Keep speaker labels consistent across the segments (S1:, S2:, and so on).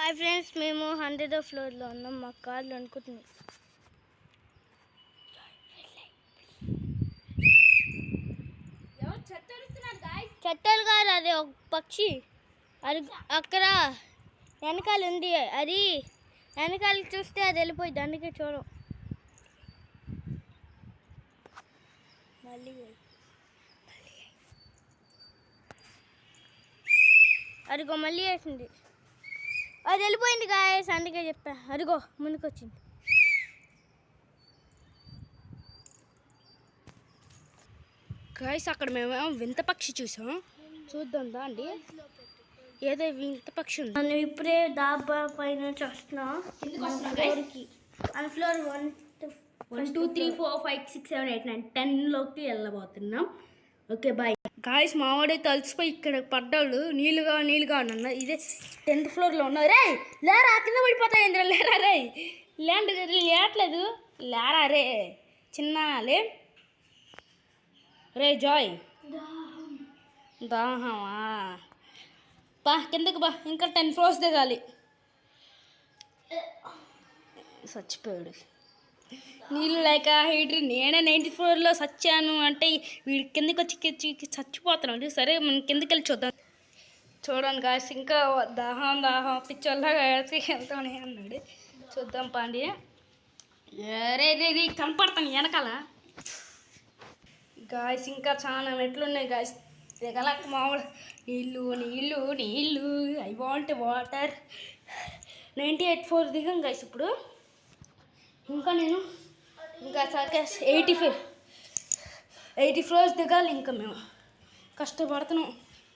S1: Hi friends, మేము 100వ ఫ్లోర్లో ఉన్నాం. మా కార్లు అనుకుంటున్నాం. చెట్టలు కాదు, అది ఒక పక్షి. అది అక్కడ వెనకాల ఉంది. అది వెనకాల చూస్తే అది వెళ్ళిపోయింది, అందుకే చూడం. మళ్ళీ అదిగో మళ్ళీ వేసింది. అది వెళ్ళిపోయింది గాయస్, అందుకే చెప్పా. అదిగో ముందుకు వచ్చింది. గాయస్, అక్కడ మేము వింత పక్షి చూసాం. చూద్దాం అండి, ఏదో వింత పక్షి ఉంది. మనం ఇప్పుడే డాబా పైన వస్తున్నాం. ఫ్లోర్ 1 2 3 4 5 6 7 8 9 10లోకి వెళ్ళబోతున్నాం. Okay bye. గాయస్, మావాడే తలిసిపోయి ఇక్కడ పడ్డాడు. నీళ్ళుగా ఉన్నా. ఇదే 10th ఫ్లోర్లో ఉన్నారు. రే లేరా, కింద పడిపోతాయి. ఇంద్ర లేరా, రే లేట్లేదు. లేరా రే చిన్న లే. రే జాయ్, దాహమా? బా కిందకి బా, ఇంకా 10 ఫ్లోర్స్ దిగాలి. చచ్చిపోయాడు నీళ్ళు లేక. హీటర్ నేనే 90 ఫ్లోర్లో చచ్చాను అంటే వీడి కిందకి వచ్చి చచ్చిపోతున్నాడు. సరే మనం కిందకి వెళ్ళి చూద్దాం. చూడండి గాయస్, ఇంకా దాహం పిచ్చోళ్ళగా వెళ్తానే అన్నాడు. చూద్దాం పాండి. రే కనపడతాను వెనకాల. గాయస్, ఇంకా చాలా మెట్లున్నాయి గాయస్. దిగలక మామూలు. నీళ్ళు ఐ వాంట్ వాటర్. 98 ఫ్లోర్ దిగాం గాయస్. ఇప్పుడు ఇంకా 80 ఫ్లోర్స్ దిగాలి. ఇంకా మేము కష్టపడుతున్నాం.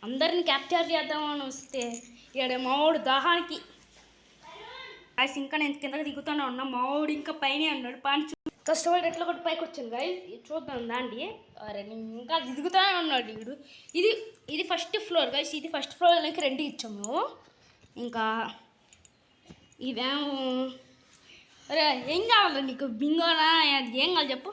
S1: అందరిని క్యాప్చర్ చేద్దామని వస్తే ఇక్కడ మావాడు దాహానికి. గాయస్, ఇంకా నేను కిందకి దిగుతూనే ఉన్నా. మావాడు ఇంకా పైనే అన్నాడు. పాని కష్టపడి ఎట్లా కూడా పైకి వచ్చాను గాయస్. చూద్దాం దాండి. అరే ఇంకా దిగుతూనే ఉన్నాడు వీడు. ఇది ఫస్ట్ ఫ్లోర్ గాయస్. ఇది ఫస్ట్ ఫ్లోర్లోకి 2 ఇచ్చాము మేము. ఇంకా ఇదేమో. అరే ఏం కావాలా నీకు? బింగోనా? అది ఏం కావాలి చెప్పు.